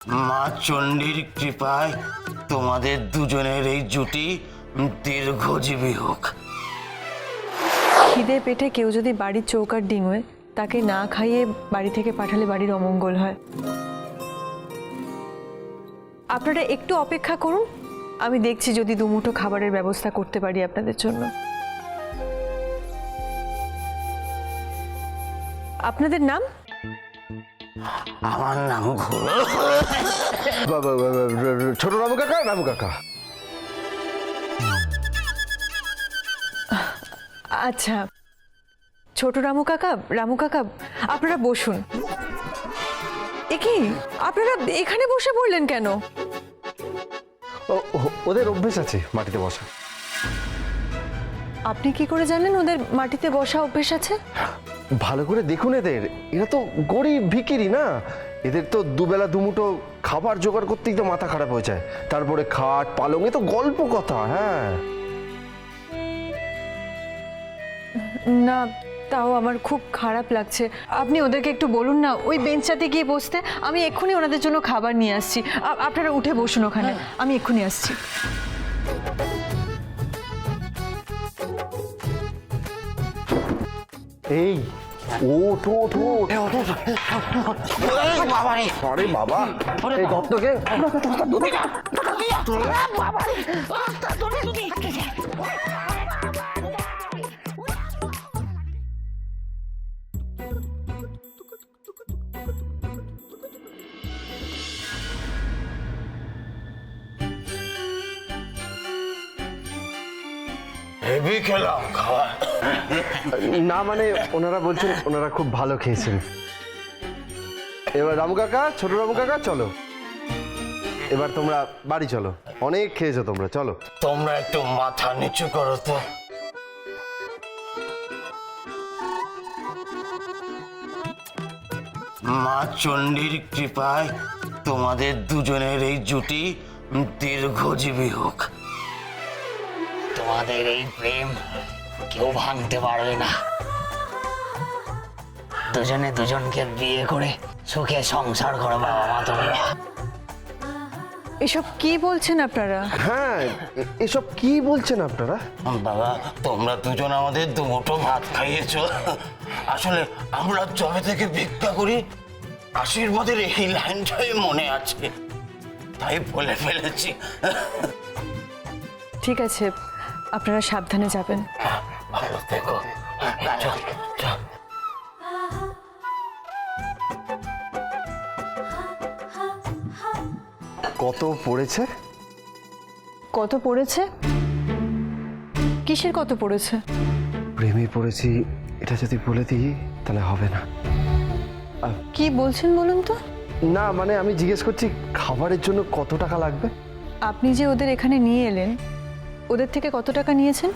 মা চণ্ডীর কৃপায় তোমাদের দুজনের এই জুটি দীর্ঘজীবী হোক। খিদে পেটে কেউ যদি বাড়ির চৌকাঠ ডিঙোয়, তাকে না খাইয়ে বাড়ি থেকে পাঠালে বাড়ির অমঙ্গল হয়। আপনারা একটু অপেক্ষা করুন, আমি দেখছি যদি দুমুঠো খাবারের ব্যবস্থা করতে পারি আপনাদের জন্য। আপনাদের নাম? আমার নাম ঘোড়া। ছোট রামু কাকা, রামু কাকা। আচ্ছা, ছোট রামু কাকা, রামু কাকা আপনারা বসুন। এ কি, আপনারা এখানে বসে পড়লেন কেন? ওদের অভ্যেস আছে মাটিতে বসা। আপনি কি করে জানেন ওদের মাটিতে বসা অভ্যেস আছে? ভালো করে দেখুন এদের, এরা তো গরিব ভিখিরি না। এদের তো দুবেলা দুমুঠো খাবার জোগাড় করতেই তো মাথা খারাপ হয়ে যায়। তারপরে খাট পালং, এ তো গল্প কথা। হ্যাঁ না, তাও আমার খুব খারাপ লাগছে। আপনি ওদেরকে একটু বলুন না ওই বেঞ্চটাতে গিয়ে বসতে। আমি এক্ষুনি ওনাদের জন্য খাবার নিয়ে আসছি। আপনারা উঠে বসুন ওখানে, আমি এক্ষুনি আসছি। এই ওঠ ওঠ ওঠ। বাবারে, আরে বাবা, এই দত্তকে হেভি খেলাম খাবার। না, মানে ওনারা বলছেন ওনারা খুব ভালো খেয়েছেন। এবার রামু কাকা, ছোট রামু কাকা চলো, এবার তোমরা বাড়ি চলো। অনেক খেয়েছো তোমরা, চলো। তোমরা একটু মাথা নিচু করো তো। মা চণ্ডীর কৃপায় তোমাদের দুজনের এই জুটি দীর্ঘজীবী হোক। তোমাদের এই প্রেম কেউ ভাঙতে পারবে না। দুজনে দুজনকে বিয়ে করে সুখে সংসার করো বাবা মা তোমরা। এসব কি বলছেন আপনারা? হ্যাঁ, এসব কি বলছেন আপনারা? বাবা, তোমরা দুজন আমাদের দুমুঠো ভাত খাইয়েছো। আসলে আমরা জবে থেকে ভিক্ষা করি, আশীর্বাদের এই লাইনটাই মনে আছে, তাই বলে ফেলেছি। ঠিক আছে, আপনারা সাবধানে যাবেন। ভালো থেকো। চল, চল। কত পড়েছে? কত পড়েছে? কিসের কত পড়েছে? প্রেমে পড়েছি, এটা যদি বলে দিই তাহলে হবে না। কি বলছেন বলুন তো? না, মানে আমি জিজ্ঞেস করছি খাবারের জন্য কত টাকা লাগবে। আপনি যে ওদের এখানে নিয়ে এলেন, ওদের থেকে কত টাকা নিয়েছেন?